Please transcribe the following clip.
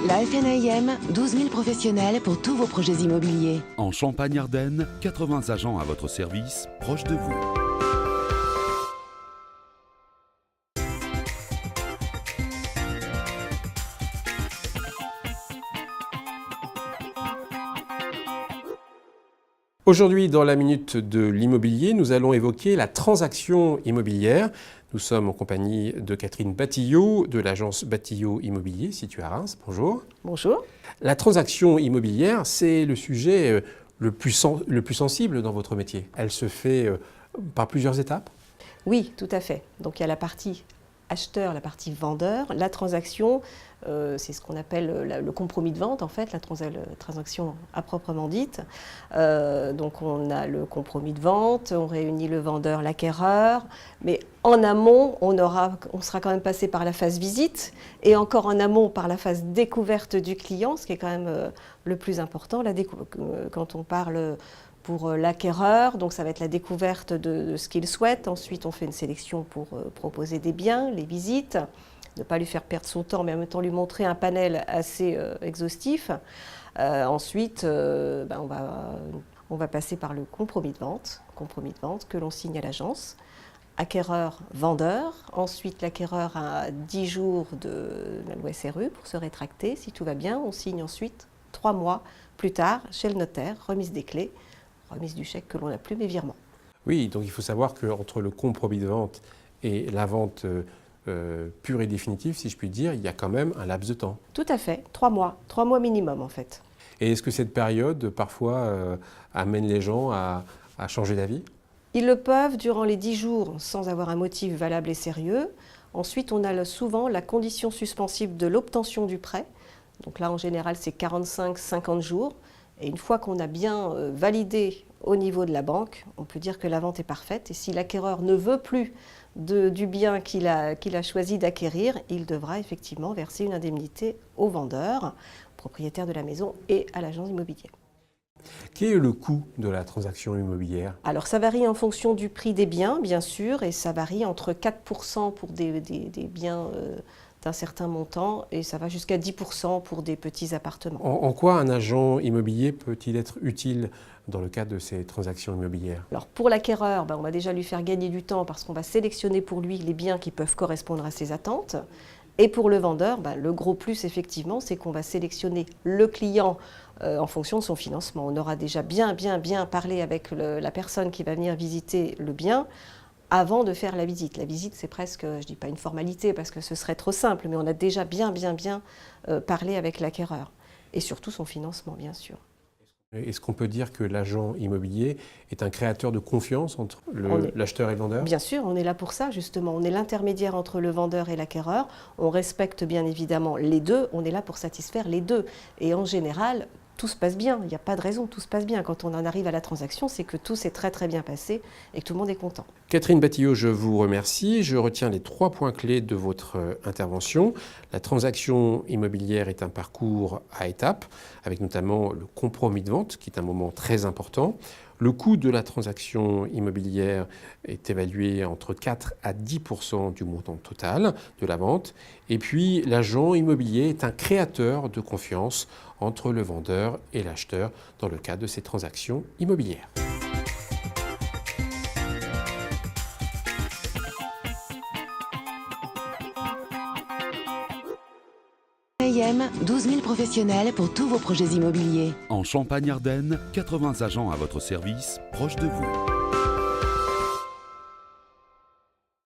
La FNAIM, 12 000 professionnels pour tous vos projets immobiliers. En Champagne-Ardenne, 80 agents à votre service, proches de vous. Aujourd'hui, dans la minute de l'immobilier, nous allons évoquer la transaction immobilière. Nous sommes en compagnie de Catherine Batillot de l'agence Batillot Immobilier située à Reims. Bonjour. Bonjour. La transaction immobilière, c'est le sujet le plus sensible dans votre métier. Elle se fait par plusieurs étapes ? Oui, tout à fait. Donc il y a la partie acheteur, la partie vendeur. La transaction, c'est ce qu'on appelle le compromis de vente, en fait, la transaction à proprement dite. Donc on a le compromis de vente, on réunit le vendeur, l'acquéreur, mais en amont, on sera quand même passé par la phase visite et encore en amont par la phase découverte du client, ce qui est quand même le plus important, quand on parle pour l'acquéreur, donc ça va être la découverte de ce qu'il souhaite. Ensuite, on fait une sélection pour proposer des biens, les visites, ne pas lui faire perdre son temps, mais en même temps lui montrer un panel assez exhaustif. Ensuite, on va passer par le compromis de vente que l'on signe à l'agence. Acquéreur, vendeur. Ensuite, l'acquéreur a 10 jours de la loi SRU pour se rétracter. Si tout va bien, on signe ensuite 3 mois plus tard chez le notaire, remise des clés, remise du chèque que l'on n'a plus, mais virement. Oui, donc il faut savoir qu'entre le compromis de vente et la vente pure et définitive, si je puis dire, il y a quand même un laps de temps. Tout à fait, 3 mois. 3 mois minimum en fait. Et est-ce que cette période, parfois, amène les gens à changer d'avis ? Ils le peuvent durant les 10 jours sans avoir un motif valable et sérieux. Ensuite, on a souvent la condition suspensive de l'obtention du prêt. Donc là, en général, c'est 45-50 jours. Et une fois qu'on a bien validé au niveau de la banque, on peut dire que la vente est parfaite. Et si l'acquéreur ne veut plus du bien qu'il a choisi d'acquérir, il devra effectivement verser une indemnité au vendeur, propriétaire de la maison et à l'agence immobilière. Quel est le coût de la transaction immobilière ? Alors ça varie en fonction du prix des biens, bien sûr, et ça varie entre 4% pour des biens d'un certain montant, et ça va jusqu'à 10% pour des petits appartements. En quoi un agent immobilier peut-il être utile dans le cadre de ces transactions immobilières ? Alors pour l'acquéreur, on va déjà lui faire gagner du temps parce qu'on va sélectionner pour lui les biens qui peuvent correspondre à ses attentes. Et pour le vendeur, le gros plus effectivement, c'est qu'on va sélectionner le client en fonction de son financement. On aura déjà bien parlé avec la personne qui va venir visiter le bien avant de faire la visite. La visite, c'est presque, je ne dis pas une formalité parce que ce serait trop simple, mais on a déjà bien parlé avec l'acquéreur. Et surtout son financement, bien sûr. Est-ce qu'on peut dire que l'agent immobilier est un créateur de confiance entre l'acheteur et le vendeur ? Bien sûr, on est là pour ça, justement. On est l'intermédiaire entre le vendeur et l'acquéreur. On respecte bien évidemment les deux. On est là pour satisfaire les deux. Et en général, tout se passe bien. Il n'y a pas de raison, tout se passe bien. Quand on en arrive à la transaction, c'est que tout s'est très bien passé et que tout le monde est content. Catherine Batillot, je vous remercie. Je retiens les 3 points clés de votre intervention. La transaction immobilière est un parcours à étapes, avec notamment le compromis de vente, qui est un moment très important. Le coût de la transaction immobilière est évalué entre 4 à 10% du montant total de la vente. Et puis, l'agent immobilier est un créateur de confiance entre le vendeur et l'acheteur dans le cadre de ces transactions immobilières. FNAIM, 12 000 professionnels pour tous vos projets immobiliers. En Champagne-Ardenne, 80 agents à votre service, proches de vous.